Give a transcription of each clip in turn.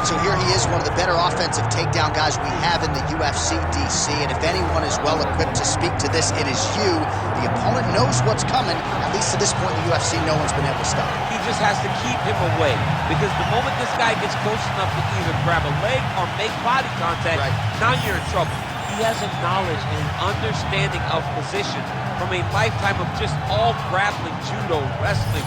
right, so here he is, one of the better offensive takedown guys we have in the UFC, DC. And if anyone is well equipped to speak to this, it is you. The opponent knows what's coming. At least to this point in the UFC, no one's been able to stop him. He just has to keep him away, because the moment this guy gets close enough to either grab a leg or make body contact, now you're in trouble. He has a knowledge and an understanding of position from a lifetime of just all grappling, judo, wrestling,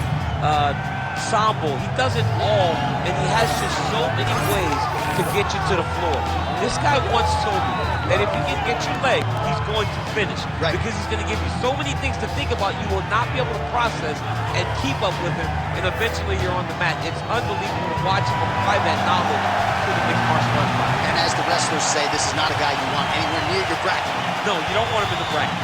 sambo. He does it all, and he has just so many ways to get you to the floor. This guy once told me that if he can get your leg, he's going to finish. Because he's going to give you so many things to think about, you will not be able to process and keep up with him, and eventually you're on the mat. It's unbelievable to watch him apply that knowledge to the mixed martial arts fight. And as the wrestlers say, this is not a guy you want anywhere near your bracket. No, you don't want him in the bracket.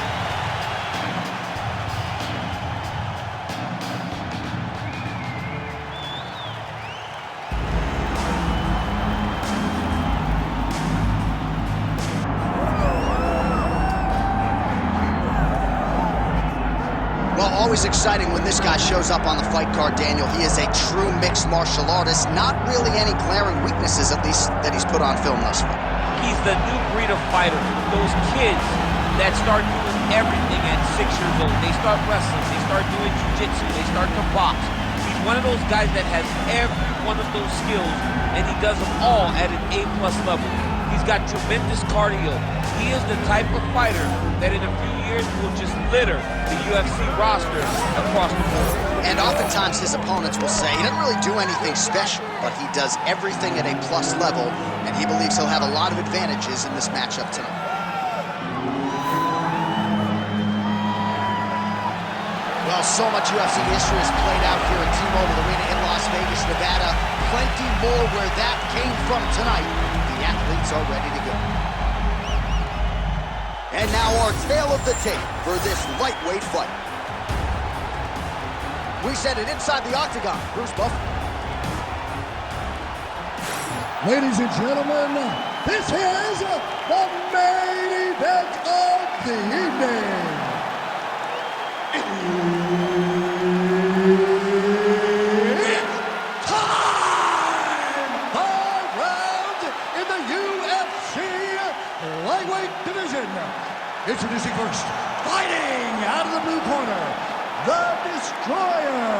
Always exciting when this guy shows up on the fight card, Daniel. He is a true mixed martial artist. Not really any glaring weaknesses, at least, that he's put on film thus far. He's the new breed of fighter. Those kids that start doing everything at 6 years old. They start wrestling, they start doing jiu-jitsu, they start to box. He's one of those guys that has every one of those skills, and he does them all at an A+ level. He's got tremendous cardio. He is the type of fighter that in a few years will just litter the UFC roster across the board. And oftentimes his opponents will say he doesn't really do anything special, but he does everything at a plus level, and he believes he'll have a lot of advantages in this matchup tonight. Well, so much UFC history has played out here at T-Mobile Arena in Las Vegas, Nevada. Plenty more where that came from tonight. The athletes are ready to go. And now our tale of the tape for this lightweight fight. We send it inside the octagon. Bruce Buffer. Ladies and gentlemen, this is the main event of the evening. It's time! 5 rounds in the UFC lightweight division. Introducing first, fighting out of the blue corner, the Destroyer.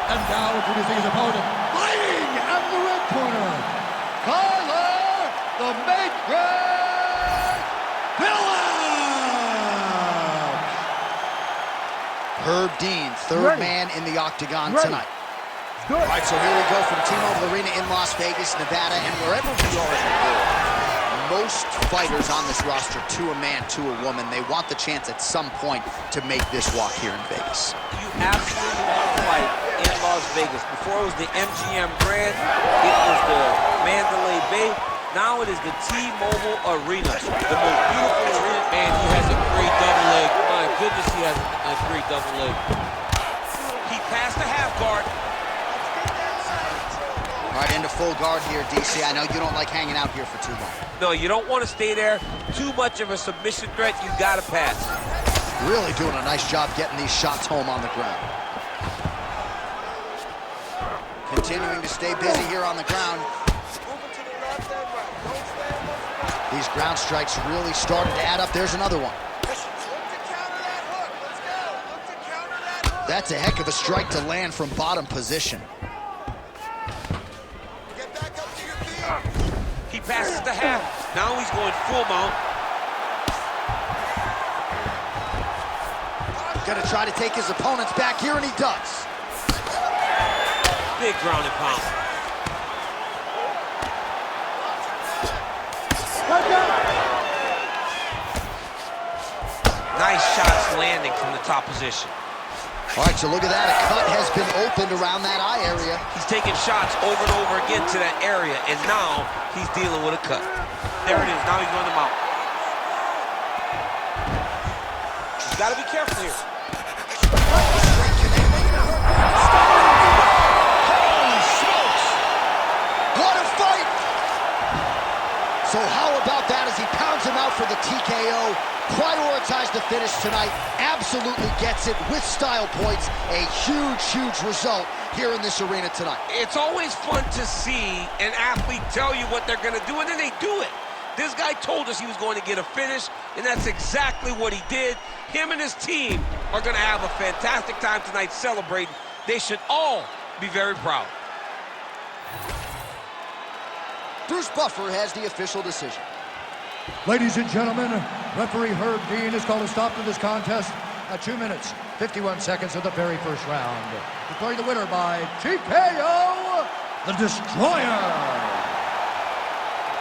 And now introducing his opponent, fighting out of the red corner, Kyler the Matrix Phillips. Herb Dean, third man in the octagon tonight. All right, so here we go from T-Mobile Arena in Las Vegas, Nevada, and wherever we are in the world, most fighters on this roster, to a man, to a woman, they want the chance at some point to make this walk here in Vegas. You absolutely want to fight in Las Vegas. Before it was the MGM Grand, it was the Mandalay Bay. Now it is the T-Mobile Arena, the most beautiful arena. Man, he has a great double leg. My goodness, he has a great double leg. He passed the half guard. All right, into full guard here, DC. I know you don't like hanging out here for too long. No, you don't want to stay there. Too much of a submission threat, you got to pass. Really doing a nice job getting these shots home on the ground. Continuing to stay busy here on the ground. These ground strikes really started to add up. There's another one. That's a heck of a strike to land from bottom position. He passes the half. Now he's going full mount. Gonna try to take his opponents back here, and he does. Big ground and pound. Nice shots landing from the top position. All right, so look at that. A cut has been opened around that eye area. He's taking shots over and over again to that area, and now he's dealing with a cut. There it is. Now he's running them out. He's got to be careful here. Holy smokes! What a fight! So how about that as he pounds him out for the TKO? prioritized the finish tonight, absolutely gets it with style points. A huge, huge result here in this arena tonight. It's always fun to see an athlete tell you what they're going to do, and then they do it. This guy told us he was going to get a finish, and that's exactly what he did. Him and his team are going to have a fantastic time tonight celebrating. They should all be very proud. Bruce Buffer has the official decision. Ladies and gentlemen, referee Herb Dean has called a stop to this contest at 2 minutes, 51 seconds of the very first round. Declaring the winner by TKO, the Destroyer.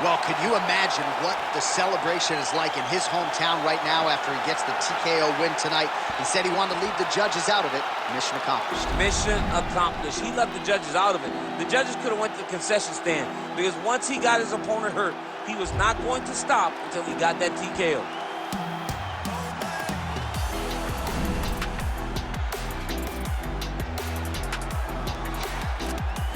Well, could you imagine what the celebration is like in his hometown right now after he gets the TKO win tonight? He said he wanted to leave the judges out of it. Mission accomplished. Mission accomplished. He left the judges out of it. The judges could have went to the concession stand because once he got his opponent hurt, he was not going to stop until he got that TKO.